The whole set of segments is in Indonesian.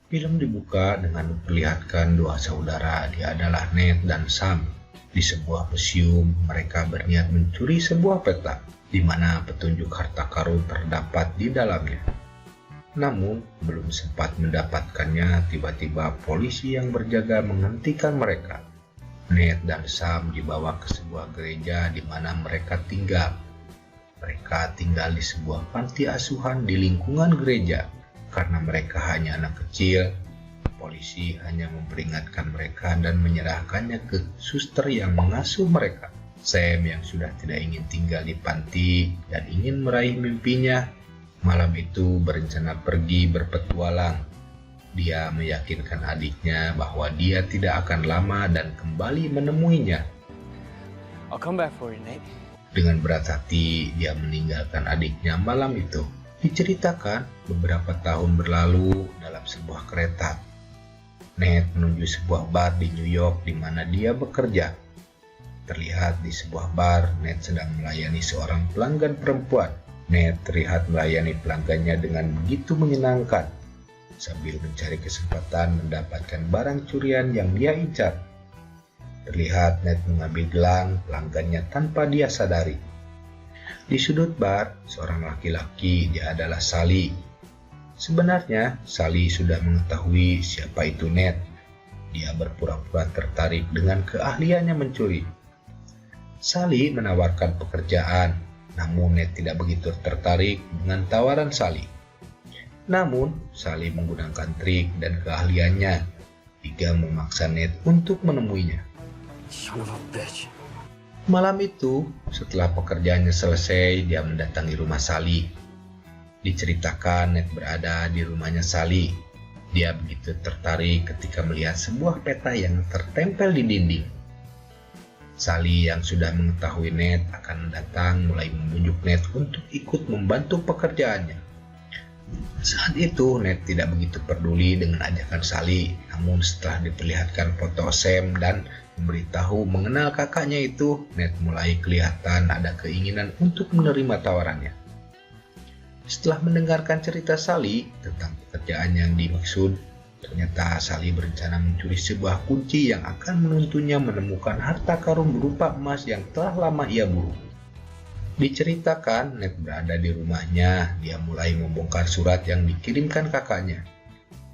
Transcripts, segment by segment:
Film dibuka dengan memperlihatkan dua saudara, dia adalah Ned dan Sam. Di sebuah museum, mereka berniat mencuri sebuah peta, di mana petunjuk harta karun terdapat di dalamnya. Namun, belum sempat mendapatkannya, tiba-tiba polisi yang berjaga menghentikan mereka. Ned dan Sam dibawa ke sebuah gereja di mana mereka tinggal. Mereka tinggal di sebuah panti asuhan di lingkungan gereja. Karena mereka hanya anak kecil, polisi hanya memperingatkan mereka dan menyerahkannya ke suster yang mengasuh mereka. Sam yang sudah tidak ingin tinggal di panti dan ingin meraih mimpinya, malam itu berencana pergi berpetualang. Dia meyakinkan adiknya bahwa dia tidak akan lama dan kembali menemuinya. I'll come back for you, Nate. Dengan berat hati, dia meninggalkan adiknya malam itu. Diceritakan beberapa tahun berlalu dalam sebuah kereta. Ned menuju sebuah bar di New York di mana dia bekerja. Terlihat di sebuah bar, Ned sedang melayani seorang pelanggan perempuan. Ned terlihat melayani pelanggannya dengan begitu menyenangkan, sambil mencari kesempatan mendapatkan barang curian yang dia incar. Terlihat Ned mengambil gelang pelanggannya tanpa dia sadari. Di sudut bar, seorang laki-laki, dia adalah Sally. Sebenarnya, Sally sudah mengetahui siapa itu Ned. Dia berpura-pura tertarik dengan keahliannya mencuri. Sally menawarkan pekerjaan, namun Ned tidak begitu tertarik dengan tawaran Sally. Namun, Sally menggunakan trik dan keahliannya hingga memaksa Ned untuk menemuinya. Son of a bitch. Malam itu, setelah pekerjaannya selesai, dia mendatangi rumah Sally. Diceritakan Ned berada di rumahnya Sally. Dia begitu tertarik ketika melihat sebuah peta yang tertempel di dinding. Sally yang sudah mengetahui Ned akan datang mulai membujuk Ned untuk ikut membantu pekerjaannya. Saat itu Ned tidak begitu peduli dengan ajakan Sally, namun setelah diperlihatkan foto Sam dan memberitahu mengenal kakaknya itu, Ned mulai kelihatan ada keinginan untuk menerima tawarannya. Setelah mendengarkan cerita Sally tentang pekerjaan yang dimaksud, ternyata Sally berencana mencuri sebuah kunci yang akan menuntunnya menemukan harta karun berupa emas yang telah lama ia buru. Diceritakan Ned berada di rumahnya, dia mulai membongkar surat yang dikirimkan kakaknya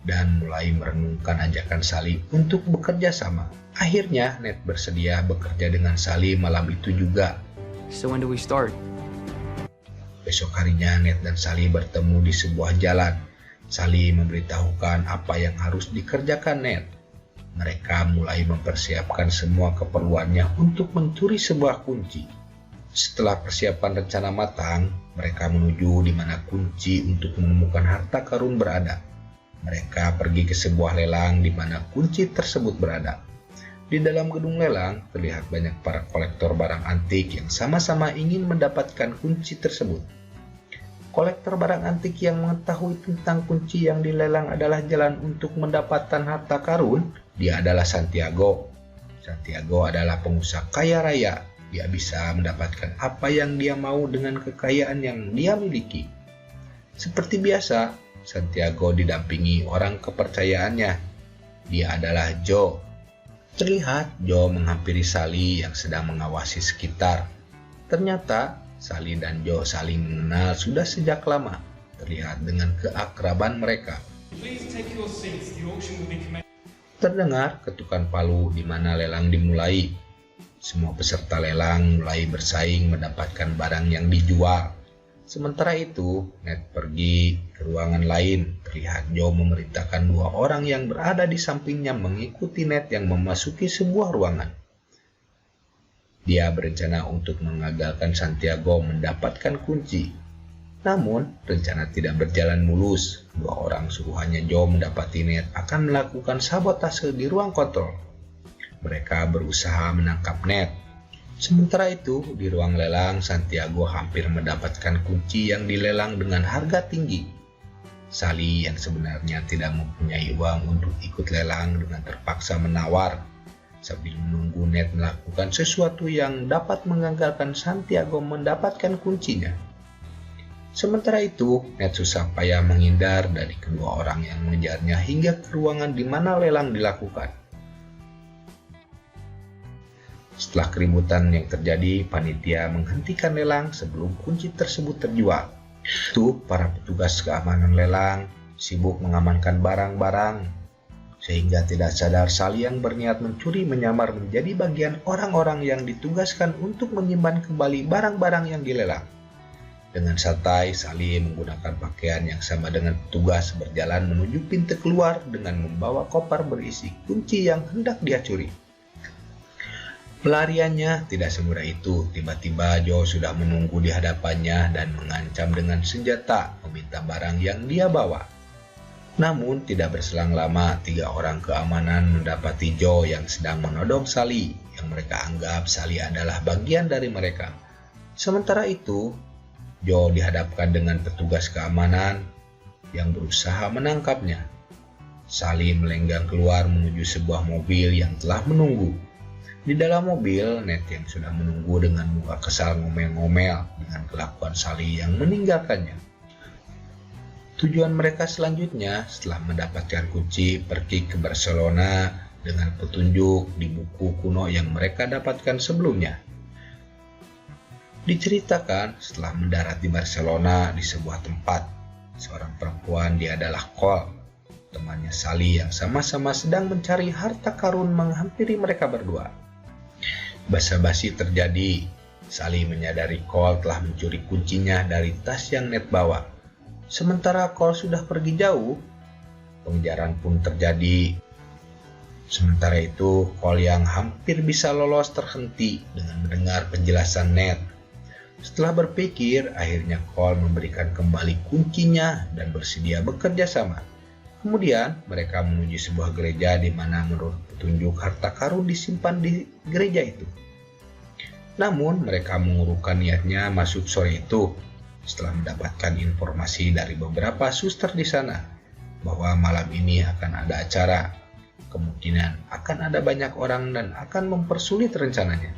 dan mulai merenungkan ajakan Sally untuk bekerja sama. Akhirnya Ned bersedia bekerja dengan Sally malam itu juga. So when do we start? Besok harinya Ned dan Sally bertemu di sebuah jalan. Sally memberitahukan apa yang harus dikerjakan Ned. Mereka mulai mempersiapkan semua keperluannya untuk mencuri sebuah kunci. Setelah persiapan rencana matang, mereka menuju di mana kunci untuk menemukan harta karun berada. Mereka pergi ke sebuah lelang di mana kunci tersebut berada. Di dalam gedung lelang, terlihat banyak para kolektor barang antik yang sama-sama ingin mendapatkan kunci tersebut. Kolektor barang antik yang mengetahui tentang kunci yang dilelang adalah jalan untuk mendapatkan harta karun. Dia adalah Santiago. Santiago adalah pengusaha kaya raya. Dia bisa mendapatkan apa yang dia mau dengan kekayaan yang dia miliki. Seperti biasa, Santiago didampingi orang kepercayaannya. Dia adalah Joe. Terlihat Joe menghampiri Sally yang sedang mengawasi sekitar. Ternyata Sally dan Joe saling mengenal sudah sejak lama. Terlihat dengan keakraban mereka. Terdengar ketukan palu di mana lelang dimulai. Semua peserta lelang mulai bersaing mendapatkan barang yang dijual. Sementara itu, Ned pergi ke ruangan lain. Terlihat Joe memerintahkan dua orang yang berada di sampingnya mengikuti Ned yang memasuki sebuah ruangan. Dia berencana untuk mengagalkan Santiago mendapatkan kunci. Namun, rencana tidak berjalan mulus. Dua orang suruhannya Joe mendapati Ned akan melakukan sabotase di ruang kontrol. Mereka berusaha menangkap Ned. Sementara itu, di ruang lelang, Santiago hampir mendapatkan kunci yang dilelang dengan harga tinggi. Sally yang sebenarnya tidak mempunyai uang untuk ikut lelang dengan terpaksa menawar, sambil menunggu Ned melakukan sesuatu yang dapat menggagalkan Santiago mendapatkan kuncinya. Sementara itu, Ned susah payah menghindar dari kedua orang yang mengejarnya hingga ke ruangan di mana lelang dilakukan. Setelah keributan yang terjadi, panitia menghentikan lelang sebelum kunci tersebut terjual. Itu para petugas keamanan lelang sibuk mengamankan barang-barang, sehingga tidak sadar Sally yang berniat mencuri menyamar menjadi bagian orang-orang yang ditugaskan untuk menyimpan kembali barang-barang yang dilelang. Dengan santai, Sally menggunakan pakaian yang sama dengan petugas berjalan menuju pintu keluar dengan membawa koper berisi kunci yang hendak dia curi. Pelariannya tidak semudah itu. Tiba-tiba Joe sudah menunggu di hadapannya dan mengancam dengan senjata meminta barang yang dia bawa. Namun tidak berselang lama, 3 orang keamanan mendapati Joe yang sedang menodong Sally, yang mereka anggap Sally adalah bagian dari mereka. Sementara itu, Joe dihadapkan dengan petugas keamanan yang berusaha menangkapnya. Sally melenggang keluar menuju sebuah mobil yang telah menunggu. Di dalam mobil, Ned yang sudah menunggu dengan muka kesal ngomel-ngomel dengan kelakuan Sally yang meninggalkannya. Tujuan mereka selanjutnya setelah mendapatkan kunci pergi ke Barcelona dengan petunjuk di buku kuno yang mereka dapatkan sebelumnya. Diceritakan setelah mendarat di Barcelona di sebuah tempat, seorang perempuan, dia adalah Cole, temannya Sally yang sama-sama sedang mencari harta karun menghampiri mereka berdua. Basa-basi terjadi. Sally menyadari Cole telah mencuri kuncinya dari tas yang Ned bawa. Sementara Cole sudah pergi jauh, pengejaran pun terjadi. Sementara itu, Cole yang hampir bisa lolos terhenti dengan mendengar penjelasan Ned. Setelah berpikir, akhirnya Cole memberikan kembali kuncinya dan bersedia bekerja sama. Kemudian, mereka menuju sebuah gereja di mana menurut petunjuk harta karun disimpan di gereja itu. Namun, mereka mengurungkan niatnya masuk sore itu setelah mendapatkan informasi dari beberapa suster di sana bahwa malam ini akan ada acara. Kemungkinan akan ada banyak orang dan akan mempersulit rencananya.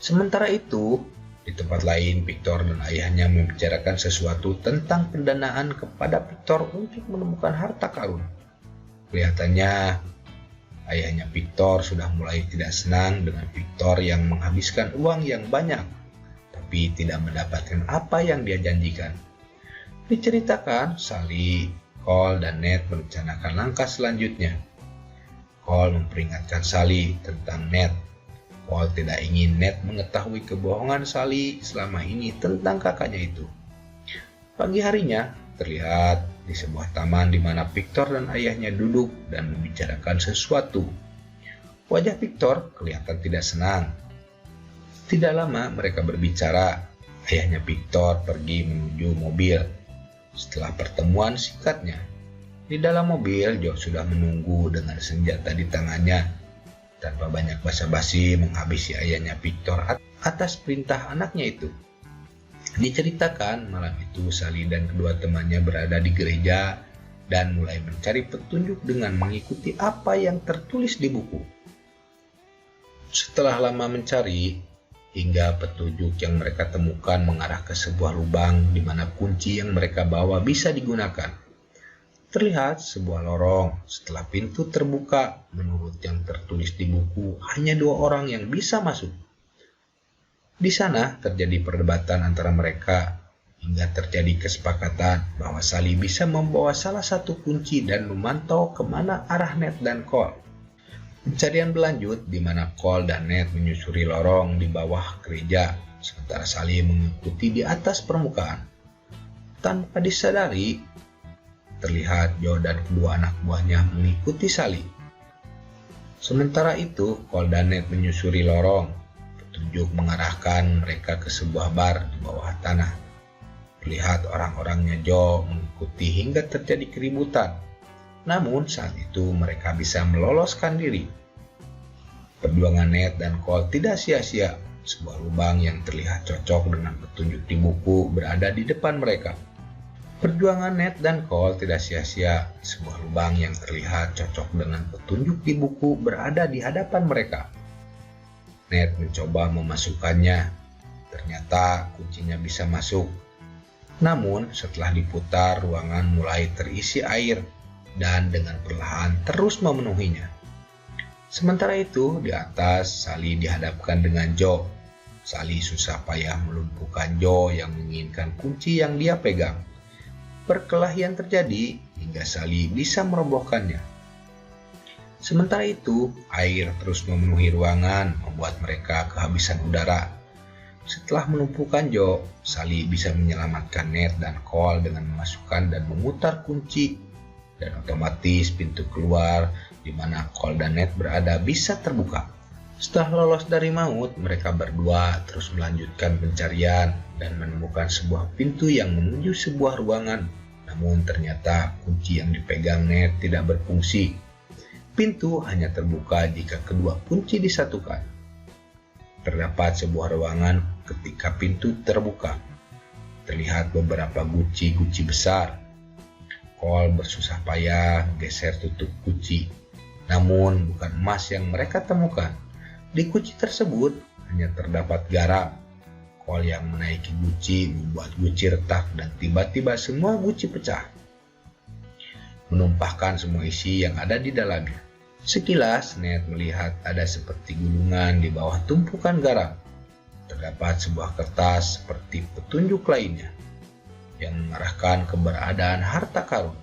Sementara itu, di tempat lain, Victor dan ayahnya membicarakan sesuatu tentang pendanaan kepada Victor untuk menemukan harta karun. Kelihatannya, ayahnya Victor sudah mulai tidak senang dengan Victor yang menghabiskan uang yang banyak, tapi tidak mendapatkan apa yang dia janjikan. Diceritakan, Sally, Cole, dan Ned merencanakan langkah selanjutnya. Cole memperingatkan Sally tentang Ned. Cole tidak ingin Ned mengetahui kebohongan Sally selama ini tentang kakaknya itu. Pagi harinya, terlihat di sebuah taman di mana Victor dan ayahnya duduk dan membicarakan sesuatu. Wajah Victor kelihatan tidak senang. Tidak lama mereka berbicara, ayahnya Victor pergi menuju mobil. Setelah pertemuan singkatnya, di dalam mobil Joe sudah menunggu dengan senjata di tangannya. Tanpa banyak basa-basi menghabisi ayahnya Victor atas perintah anaknya itu. Diceritakan malam itu Sally dan kedua temannya berada di gereja dan mulai mencari petunjuk dengan mengikuti apa yang tertulis di buku. Setelah lama mencari, hingga petunjuk yang mereka temukan mengarah ke sebuah lubang di mana kunci yang mereka bawa bisa digunakan. Terlihat sebuah lorong. Setelah pintu terbuka, menurut yang tertulis di buku, hanya 2 orang yang bisa masuk. Di sana terjadi perdebatan antara mereka, hingga terjadi kesepakatan bahwa Sally bisa membawa salah satu kunci dan memantau kemana arah Ned dan Cole. Pencarian berlanjut di mana Cole dan Ned menyusuri lorong di bawah gereja, sementara Sally mengikuti di atas permukaan. Tanpa disadari, terlihat Joe dan kedua anak buahnya mengikuti Sally. Sementara itu, Cole dan Ned menyusuri lorong. Petunjuk mengarahkan mereka ke sebuah bar di bawah tanah. Terlihat orang-orangnya Joe mengikuti hingga terjadi keributan. Namun saat itu mereka bisa meloloskan diri. Perjuangan Ned dan Cole tidak sia-sia. Sebuah lubang yang terlihat cocok dengan petunjuk di buku berada di depan mereka. Perjuangan Ned dan Cole tidak sia-sia. Sebuah lubang yang terlihat cocok dengan petunjuk di buku berada di hadapan mereka. Ned mencoba memasukkannya. Ternyata kuncinya bisa masuk. Namun setelah diputar, ruangan mulai terisi air dan dengan perlahan terus memenuhinya. Sementara itu di atas, Sally dihadapkan dengan Joe. Sally susah payah melumpuhkan Joe yang menginginkan kunci yang dia pegang. Perkelahian terjadi hingga Sally bisa merobohkannya. Sementara itu, air terus memenuhi ruangan, membuat mereka kehabisan udara. Setelah melumpuhkan Joe, Sally bisa menyelamatkan Ned dan Cole dengan memasukkan dan memutar kunci, dan otomatis pintu keluar di mana Cole dan Ned berada bisa terbuka. Setelah lolos dari maut, mereka berdua terus melanjutkan pencarian dan menemukan sebuah pintu yang menuju sebuah ruangan. Namun ternyata kunci yang dipegang Ned tidak berfungsi. Pintu hanya terbuka jika kedua kunci disatukan. Terdapat sebuah ruangan ketika pintu terbuka. Terlihat beberapa guci-guci besar. Cole bersusah payah geser tutup guci. Namun bukan emas yang mereka temukan. Di guci tersebut hanya terdapat garam. Cole yang menaiki guci membuat guci retak dan tiba-tiba semua guci pecah, menumpahkan semua isi yang ada di dalamnya. Sekilas Ned melihat ada seperti gulungan di bawah tumpukan garam. Terdapat sebuah kertas seperti petunjuk lainnya yang mengarahkan keberadaan harta karun.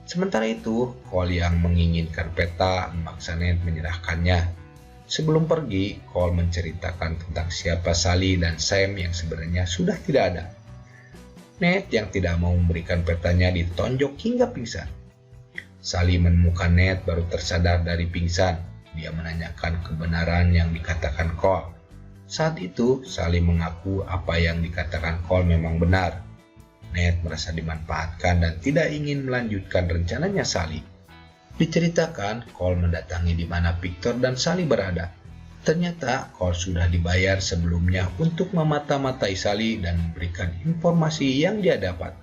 Sementara itu, Cole yang menginginkan peta memaksa Ned menyerahkannya. Sebelum pergi, Cole menceritakan tentang siapa Sally dan Sam yang sebenarnya sudah tidak ada. Ned yang tidak mau memberikan petanya ditonjok hingga pingsan. Sally menemukan Ned baru tersadar dari pingsan. Dia menanyakan kebenaran yang dikatakan Cole. Saat itu, Sally mengaku apa yang dikatakan Cole memang benar. Ned merasa dimanfaatkan dan tidak ingin melanjutkan rencananya Sally. Diceritakan, Cole mendatangi di mana Victor dan Sally berada. Ternyata Cole sudah dibayar sebelumnya untuk memata-matai Sally dan memberikan informasi yang dia dapat.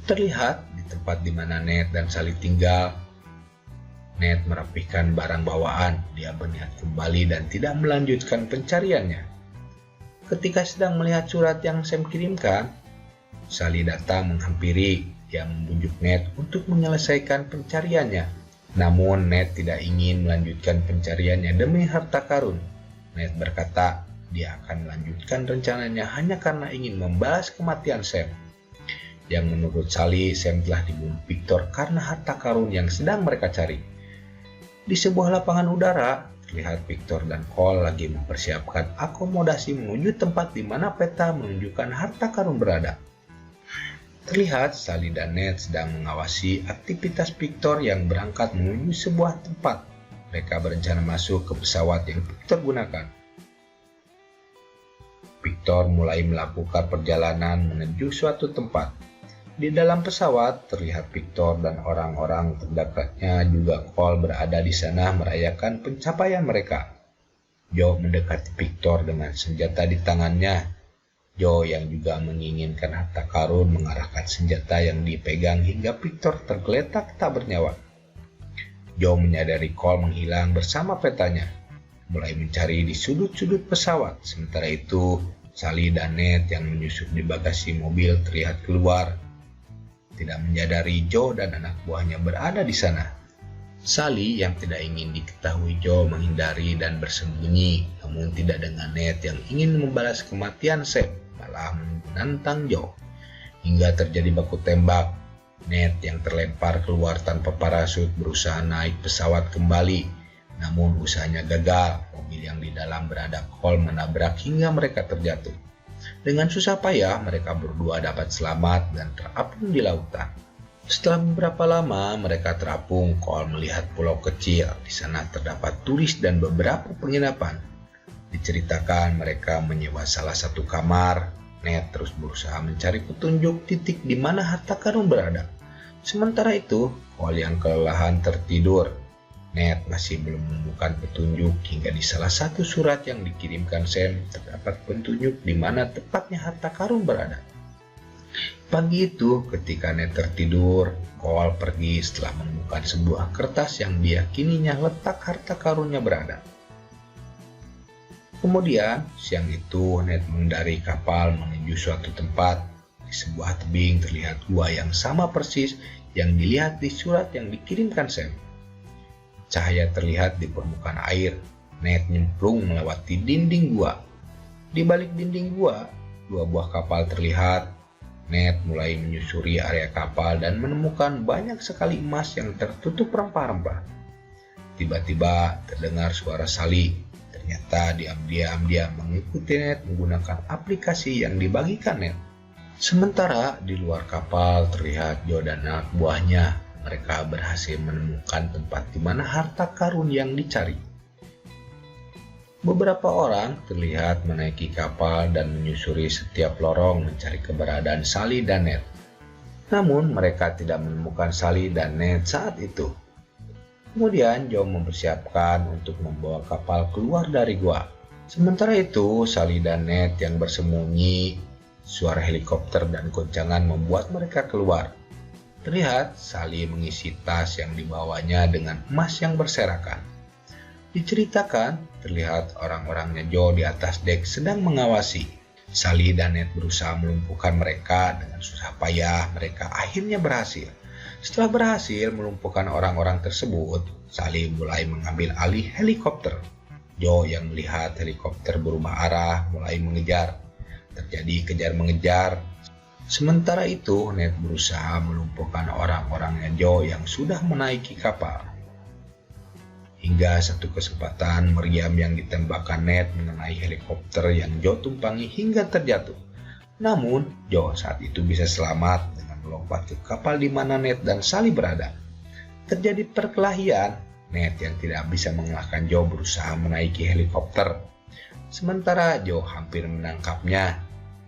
Terlihat di tempat di mana Ned dan Sally tinggal, Ned merapihkan barang bawaan. Dia berniat kembali dan tidak melanjutkan pencariannya. Ketika sedang melihat surat yang Sam kirimkan, Sally datang menghampiri. Dia membujuk Ned untuk menyelesaikan pencariannya. Namun Ned tidak ingin melanjutkan pencariannya demi harta karun. Ned berkata dia akan melanjutkan rencananya hanya karena ingin membalas kematian Sam. Yang menurut Sally, Sam telah dibunuh Victor karena harta karun yang sedang mereka cari. Di sebuah lapangan udara, terlihat Victor dan Cole lagi mempersiapkan akomodasi menuju tempat di mana peta menunjukkan harta karun berada. Terlihat Sally dan Ned sedang mengawasi aktivitas Victor yang berangkat menuju sebuah tempat. Mereka berencana masuk ke pesawat yang Victor gunakan. Victor mulai melakukan perjalanan menuju suatu tempat. Di dalam pesawat terlihat Victor dan orang-orang terdekatnya juga Cole berada di sana merayakan pencapaian mereka. Joe mendekati Victor dengan senjata di tangannya. Joe yang juga menginginkan harta karun mengarahkan senjata yang dipegang hingga Victor tergeletak tak bernyawa. Joe menyadari Cole menghilang bersama petanya, mulai mencari di sudut-sudut pesawat. Sementara itu, Sally dan Ned yang menyusup di bagasi mobil terlihat keluar, tidak menyadari Joe dan anak buahnya berada di sana. Sally yang tidak ingin diketahui Joe menghindari dan bersembunyi, namun tidak dengan Ned yang ingin membalas kematian Sam, malah menantang Joe. Hingga terjadi baku tembak. Ned yang terlempar keluar tanpa parasut berusaha naik pesawat kembali, namun usahanya gagal. Mobil yang di dalam berada Cole menabrak hingga mereka terjatuh. Dengan susah payah mereka berdua dapat selamat dan terapung di lautan. Setelah beberapa lama mereka terapung, Cole melihat pulau kecil. Di sana terdapat turis dan beberapa penginapan. Diceritakan mereka menyewa salah satu kamar. Ned terus berusaha mencari petunjuk titik di mana harta karun berada. Sementara itu, Cole yang kelelahan tertidur. Ned masih belum menemukan petunjuk hingga di salah satu surat yang dikirimkan Sam terdapat petunjuk di mana tepatnya harta karun berada. Pagi itu, ketika Ned tertidur, Cole pergi setelah menemukan sebuah kertas yang diyakininya letak harta karunnya berada. Kemudian, siang itu Ned mengendarai kapal menuju suatu tempat. Di Di sebuah tebing terlihat gua yang sama persis yang dilihat di surat yang dikirimkan Sam. Cahaya terlihat di permukaan air. Ned nyemplung melewati dinding gua. Di balik dinding gua, 2 buah kapal terlihat. Ned mulai menyusuri area kapal dan menemukan banyak sekali emas yang tertutup rempah-rempah. Tiba-tiba terdengar suara Sally. Ternyata diam-diam dia mengikuti Ned menggunakan aplikasi yang dibagikan Ned. Sementara di luar kapal terlihat Joe dan anak buahnya. Mereka berhasil menemukan tempat di mana harta karun yang dicari. Beberapa orang terlihat menaiki kapal dan menyusuri setiap lorong mencari keberadaan Sally dan Ned. Namun mereka tidak menemukan Sally dan Ned saat itu. Kemudian Joe mempersiapkan untuk membawa kapal keluar dari gua. Sementara itu Sally dan Ned yang bersembunyi. Suara helikopter dan goncangan membuat mereka keluar. Terlihat Sally mengisi tas yang dibawanya dengan emas yang berserakan. Diceritakan, terlihat orang-orangnya Joe di atas dek sedang mengawasi. Sally dan Ned berusaha melumpuhkan mereka dengan susah payah. Mereka akhirnya berhasil. Setelah berhasil melumpuhkan orang-orang tersebut, Sally mulai mengambil alih helikopter. Joe yang melihat helikopter berubah arah mulai mengejar. Terjadi kejar-mengejar. Sementara itu, Ned berusaha melumpuhkan orang-orangnya Joe yang sudah menaiki kapal. Hingga satu kesempatan meriam yang ditembakkan Ned mengenai helikopter yang Joe tumpangi hingga terjatuh. Namun, Joe saat itu bisa selamat dengan melompat ke kapal di mana Ned dan Sally berada. Terjadi perkelahian, Ned yang tidak bisa mengalahkan Joe berusaha menaiki helikopter. Sementara Joe hampir menangkapnya,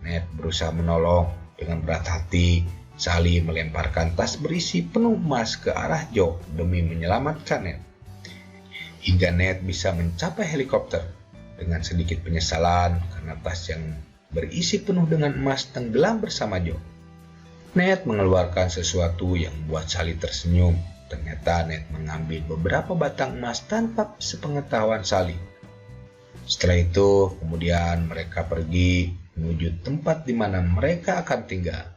Ned berusaha menolong. Dengan berat hati, Sally melemparkan tas berisi penuh emas ke arah Joe demi menyelamatkan Ned. Hingga Ned bisa mencapai helikopter. Dengan sedikit penyesalan karena tas yang berisi penuh dengan emas tenggelam bersama Joe. Ned mengeluarkan sesuatu yang membuat Sally tersenyum. Ternyata Ned mengambil beberapa batang emas tanpa sepengetahuan Sally. Setelah itu, kemudian mereka pergi menuju tempat di mana mereka akan tinggal.